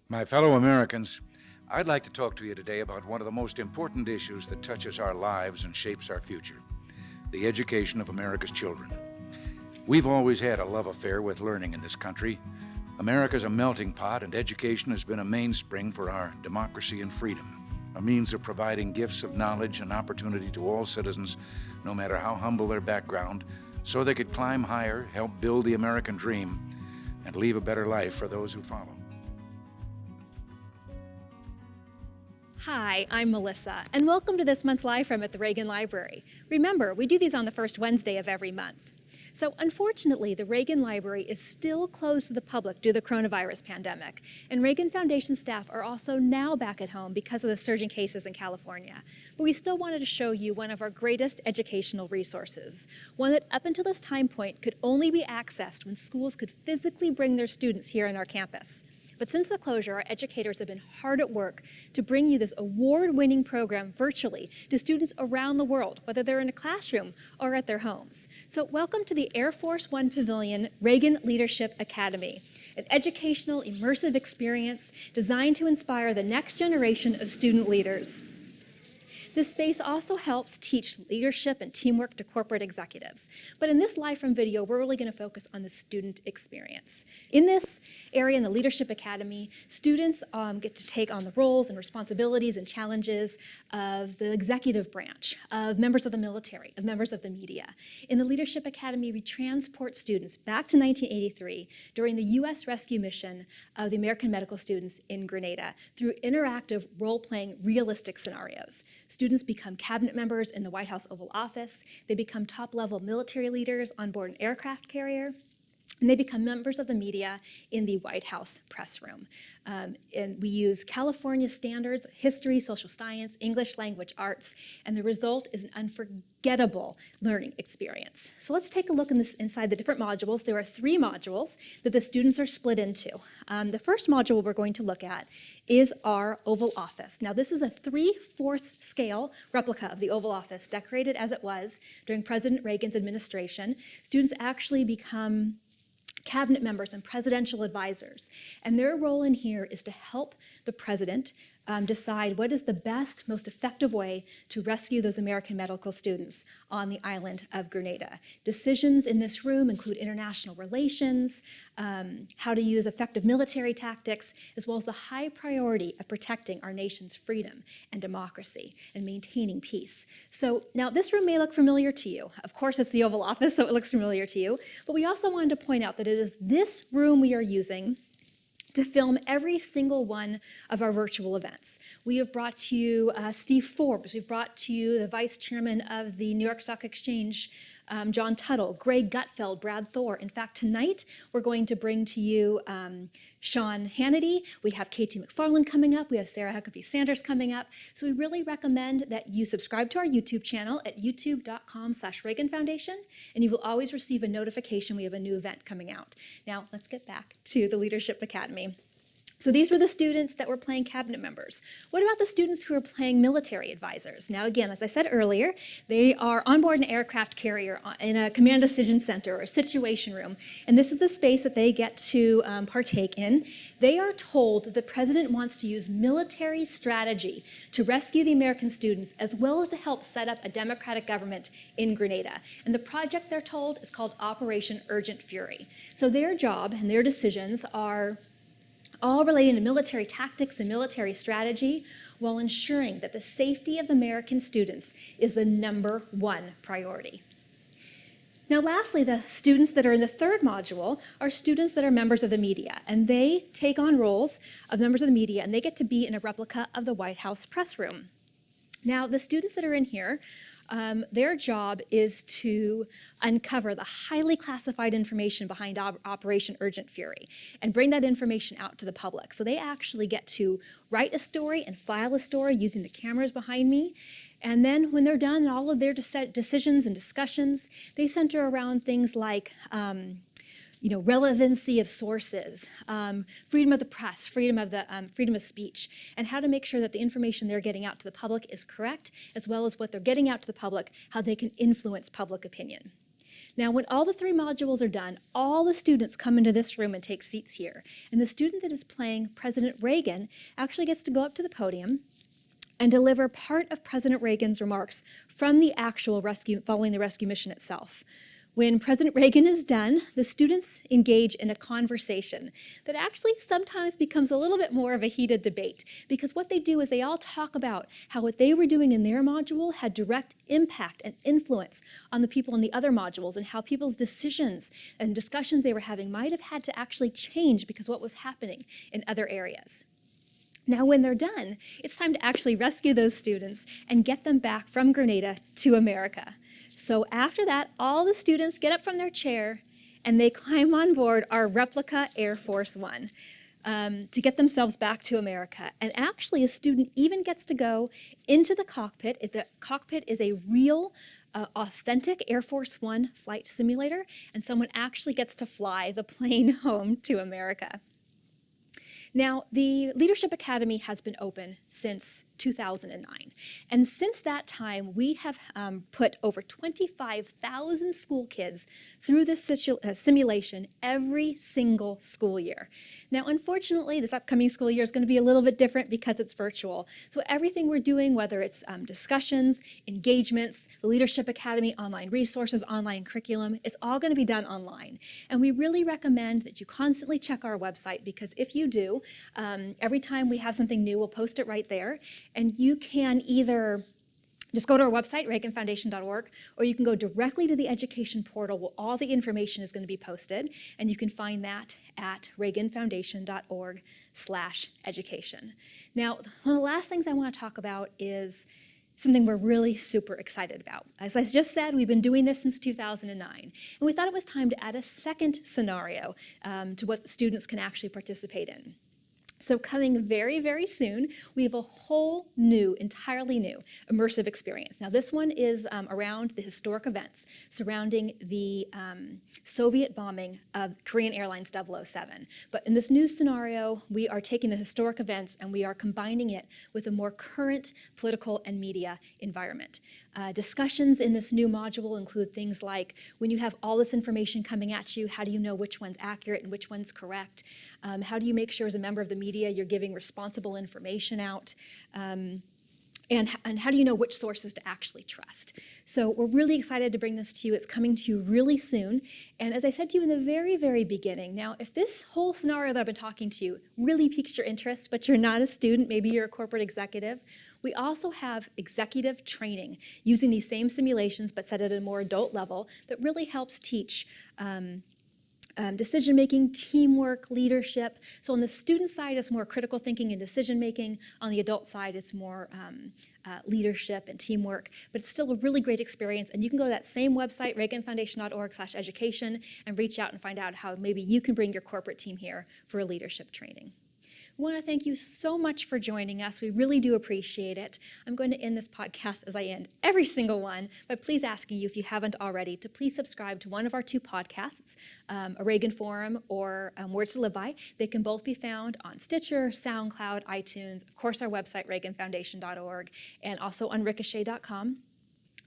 My fellow Americans, I'd like to talk to you today about one of the most important issues that touches our lives and shapes our future, the education of America's children. We've always had a love affair with learning in this country. America's a melting pot, and education has been a mainspring for our democracy and freedom, a means of providing gifts of knowledge and opportunity to all citizens, no matter how humble their background, so they could climb higher, help build the American dream, and leave a better life for those who follow. Hi, I'm Melissa, and welcome to this month's Live From at the Reagan Library. Remember, we do these on the first Wednesday of every month. So unfortunately, the Reagan Library is still closed to the public due to the coronavirus pandemic, and Reagan Foundation staff are also now back at home because of the surging cases in California. But we still wanted to show you one of our greatest educational resources, one that up until this time point could only be accessed when schools could physically bring their students here on our campus. But since the closure, our educators have been hard at work to bring you this award-winning program virtually to students around the world, whether they're in a classroom or at their homes. So welcome to the Air Force One Pavilion Reagan Leadership Academy, an educational, immersive experience designed to inspire the next generation of student leaders. This space also helps teach leadership and teamwork to corporate executives. But in this Live From video, we're really going to focus on the student experience. In this area in the Leadership Academy, students get to take on the roles and responsibilities and challenges of the executive branch, of members of the military, of members of the media. In the Leadership Academy, we transport students back to 1983 during the U.S. rescue mission of the American medical students in Grenada through interactive role-playing realistic scenarios. Students become cabinet members in the White House Oval Office, they become top-level military leaders on board an aircraft carrier, and they become members of the media in the White House press room. And we use California standards, history, social science, English language arts, and the result is an unforgettable learning experience. So let's take a look inside the different modules. There are 3 modules that the students are split into. The first module we're going to look at is our Oval Office. Now this is a 3/4 scale replica of the Oval Office, decorated as it was during President Reagan's administration. Students actually become cabinet members and presidential advisors. And their role in here is to help the president decide what is the best, most effective way to rescue those American medical students on the island of Grenada. Decisions in this room include international relations, how to use effective military tactics, as well as the high priority of protecting our nation's freedom and democracy and maintaining peace. So now this room may look familiar to you. Of course, it's the Oval Office, so it looks familiar to you. But we also wanted to point out that it is this room we are using to film every single one of our virtual events. We have brought to you Steve Forbes. We've brought to you the Vice Chairman of the New York Stock Exchange, John Tuttle, Greg Gutfeld, Brad Thor. In fact, tonight we're going to bring to you Sean Hannity. We have Katie McFarland coming up. We have Sarah Huckabee Sanders coming up. So we really recommend that you subscribe to our YouTube channel at youtube.com/Reagan Foundation, and you will always receive a notification we have a new event coming out. Now, let's get back to the Leadership Academy. So these were the students that were playing cabinet members. What about the students who are playing military advisors? Now again, as I said earlier, they are on board an aircraft carrier in a command decision center or a situation room, and this is the space that they get to partake in. They are told that the president wants to use military strategy to rescue the American students, as well as to help set up a democratic government in Grenada. And the project, they're told, is called Operation Urgent Fury. So their job and their decisions are all relating to military tactics and military strategy, while ensuring that the safety of American students is the #1 priority. Now lastly, the students that are in the 3rd module are students that are members of the media, and they take on roles of members of the media, and they get to be in a replica of the White House press room. Now the students that are in here, their job is to uncover the highly classified information behind Operation Urgent Fury and bring that information out to the public. So they actually get to write a story and file a story using the cameras behind me. And then when they're done, all of their decisions and discussions, they center around things like relevancy of sources, freedom of the press, freedom of speech, and how to make sure that the information they're getting out to the public is correct, as well as what they're getting out to the public, how they can influence public opinion. Now, when all the 3 modules are done, all the students come into this room and take seats here. And the student that is playing President Reagan actually gets to go up to the podium and deliver part of President Reagan's remarks from the actual rescue, following the rescue mission itself. When President Reagan is done, the students engage in a conversation that actually sometimes becomes a little bit more of a heated debate, because what they do is they all talk about how what they were doing in their module had direct impact and influence on the people in the other modules, and how people's decisions and discussions they were having might have had to actually change because of what was happening in other areas. Now, when they're done, it's time to actually rescue those students and get them back from Grenada to America. So after that, all the students get up from their chair and they climb on board our Replica Air Force One to get themselves back to America. And actually, a student even gets to go into the cockpit. The cockpit is a real, authentic Air Force One flight simulator, and someone actually gets to fly the plane home to America. Now, the Leadership Academy has been open since 2009. And since that time, we have put over 25,000 school kids through this simulation every single school year. Now, unfortunately, this upcoming school year is going to be a little bit different because it's virtual. So everything we're doing, whether it's discussions, engagements, the Leadership Academy, online resources, online curriculum, it's all going to be done online. And we really recommend that you constantly check our website, because if you do, every time we have something new, we'll post it right there. And you can either just go to our website, reaganfoundation.org, or you can go directly to the education portal where all the information is going to be posted, and you can find that at reaganfoundation.org/education. Now, one of the last things I want to talk about is something we're really super excited about. As I just said, we've been doing this since 2009, and we thought it was time to add a second scenario to what students can actually participate in. So coming very, very soon, we have a whole new, entirely new immersive experience. Now, this one is around the historic events surrounding the Soviet bombing of Korean Airlines 007. But in this new scenario, we are taking the historic events and we are combining it with a more current political and media environment. Discussions in this new module include things like, when you have all this information coming at you, how do you know which one's accurate and which one's correct? How do you make sure as a member of the media you're giving responsible information out? And how do you know which sources to actually trust? So we're really excited to bring this to you. It's coming to you really soon. And as I said to you in the very, very beginning, now, if this whole scenario that I've been talking to you really piques your interest, but you're not a student, maybe you're a corporate executive, we also have executive training using these same simulations, but set at a more adult level, that really helps teach decision-making, teamwork, leadership. So on the student side, it's more critical thinking and decision-making. On the adult side, it's more leadership and teamwork. But it's still a really great experience. And you can go to that same website, reaganfoundation.org/education, and reach out and find out how maybe you can bring your corporate team here for a leadership training. I want to thank you so much for joining us. We really do appreciate it. I'm going to end this podcast as I end every single one, but please asking you, if you haven't already, to please subscribe to one of our 2 podcasts, a Reagan Forum or Words to Live By. They can both be found on Stitcher, SoundCloud, iTunes, of course our website, reaganfoundation.org, and also on ricochet.com.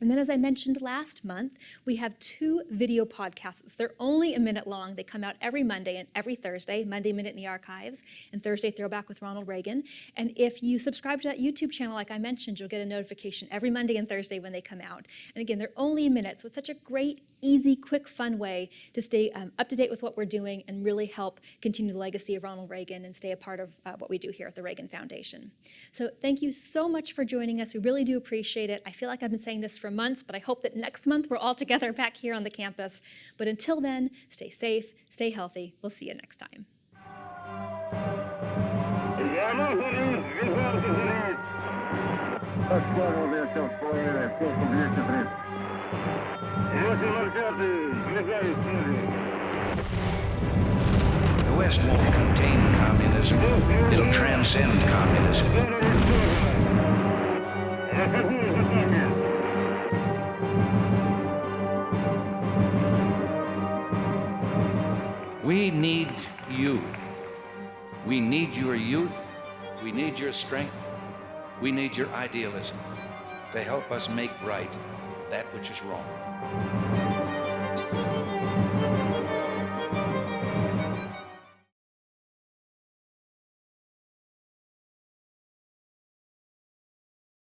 And then, as I mentioned last month, we have 2 video podcasts. They're only a minute long. They come out every Monday and every Thursday, Monday Minute in the Archives and Thursday Throwback with Ronald Reagan. And if you subscribe to that YouTube channel, like I mentioned, you'll get a notification every Monday and Thursday when they come out. And again, they're only a minute, so it's such a great, easy, quick, fun way to stay up to date with what we're doing and really help continue the legacy of Ronald Reagan and stay a part of what we do here at the Reagan Foundation. So thank you so much for joining us. We really do appreciate it. I feel like I've been saying this for months, but I hope that next month we're all together back here on the campus. But until then, stay safe, stay healthy. We'll see you next time. The West won't contain communism. It'll transcend communism. We need you. We need your youth. We need your strength. We need your idealism to help us make right that which is wrong.